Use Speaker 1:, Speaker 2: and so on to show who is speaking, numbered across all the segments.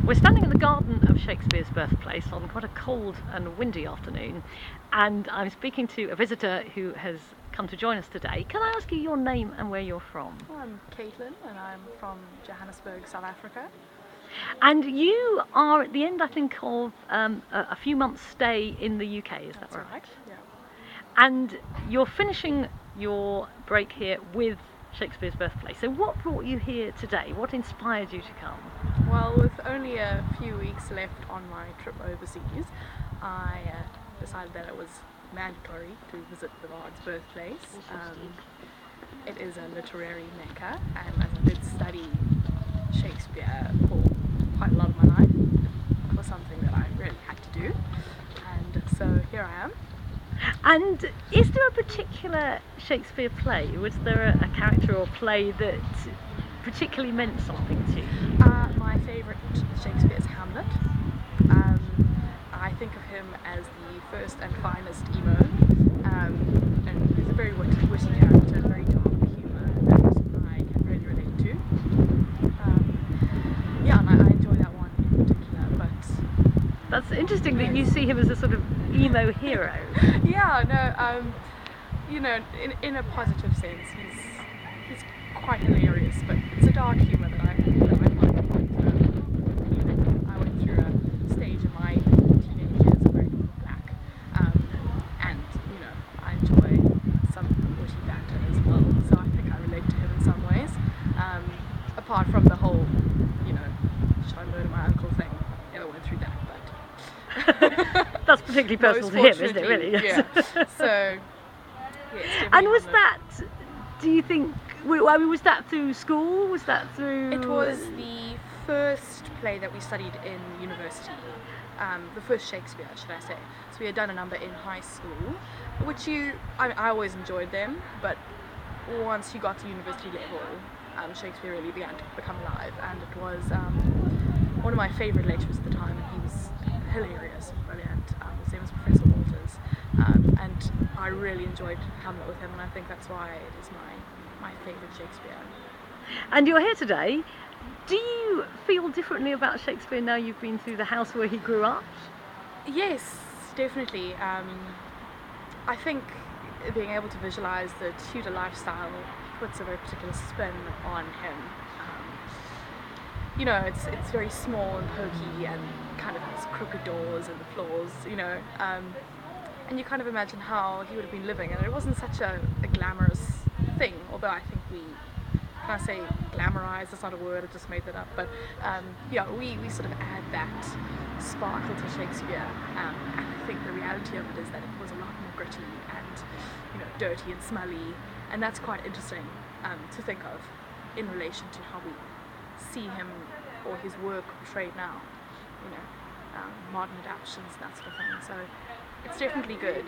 Speaker 1: We're standing in the garden of Shakespeare's Birthplace on quite a cold and windy afternoon, and I'm speaking to a visitor who has come to join us today. Can I ask you your name and where you're from?
Speaker 2: I'm Kate-Lyn and I'm from Johannesburg, South Africa.
Speaker 1: And you are at the end, I think, of a few months' stay in the UK, is that right?
Speaker 2: That's right, yeah.
Speaker 1: And you're finishing your break here with Shakespeare's Birthplace. So what brought you here today? What inspired you to come?
Speaker 2: Well, with only a few weeks left on my trip overseas, I decided that it was mandatory to visit the bard's birthplace. It is a literary mecca, and as I did study Shakespeare for quite a lot of my life, it was something that I really had to do, and so here I am.
Speaker 1: And is there a particular Shakespeare play? Was there a character or play that particularly meant something to you?
Speaker 2: My favourite Shakespeare is Hamlet. I think of him as the first and finest emo, and he's a very witty character, very dark humour that I can really relate to. Yeah, and I enjoy that one in particular. But
Speaker 1: that's interesting that you see him as a sort of emo hero.
Speaker 2: Yeah, no, you know, in a positive sense, he's quite hilarious, but it's a dark humour that I find quite appealing. I went through a stage in my teenage years of wearing black, and you know, I enjoy some witty banter as well, so I think I relate to him in some ways. Apart from the whole, you know, should I murder my uncle thing, never went through that, but
Speaker 1: that's particularly personal to him, isn't it, really?
Speaker 2: Yeah. So, yeah,
Speaker 1: and was that, do you think, I mean, was that through school? Was that through...
Speaker 2: It was the first play that we studied in university. The first Shakespeare, should I say. So we had done a number in high school, which I always enjoyed them, but once you got to university level, Shakespeare really began to become alive, and it was one of my favourite lecturers at the time, and he was hilarious and brilliant. His name was Professor Walters, and I really enjoyed Hamlet with him, and I think that's why it is my favourite Shakespeare.
Speaker 1: And you're here today. Do you feel differently about Shakespeare now you've been through the house where he grew up?
Speaker 2: Yes, definitely. I think being able to visualise the Tudor lifestyle puts a very particular spin on him. You know, it's very small and pokey and kind of has crooked doors and the floors, you know, and you kind of imagine how he would have been living, and it wasn't such a glamorous thing, although I think can I say glamorized, that's not a word, I just made that up, but yeah, we sort of add that sparkle to Shakespeare, and I think the reality of it is that it was a lot more gritty and, you know, dirty and smelly, and that's quite interesting to think of in relation to how we see him or his work portrayed now, you know, modern adaptations, that sort of thing. So it's definitely good.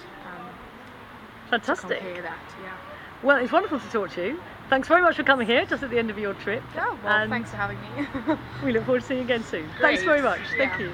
Speaker 1: Fantastic.
Speaker 2: To compare that, yeah.
Speaker 1: Well, it's wonderful to talk to you. Thanks very much for coming here just at the end of your trip.
Speaker 2: Yeah, well, thanks for having me.
Speaker 1: We look forward to seeing you again soon.
Speaker 2: Great.
Speaker 1: Thanks very much.
Speaker 2: Yeah.
Speaker 1: Thank you.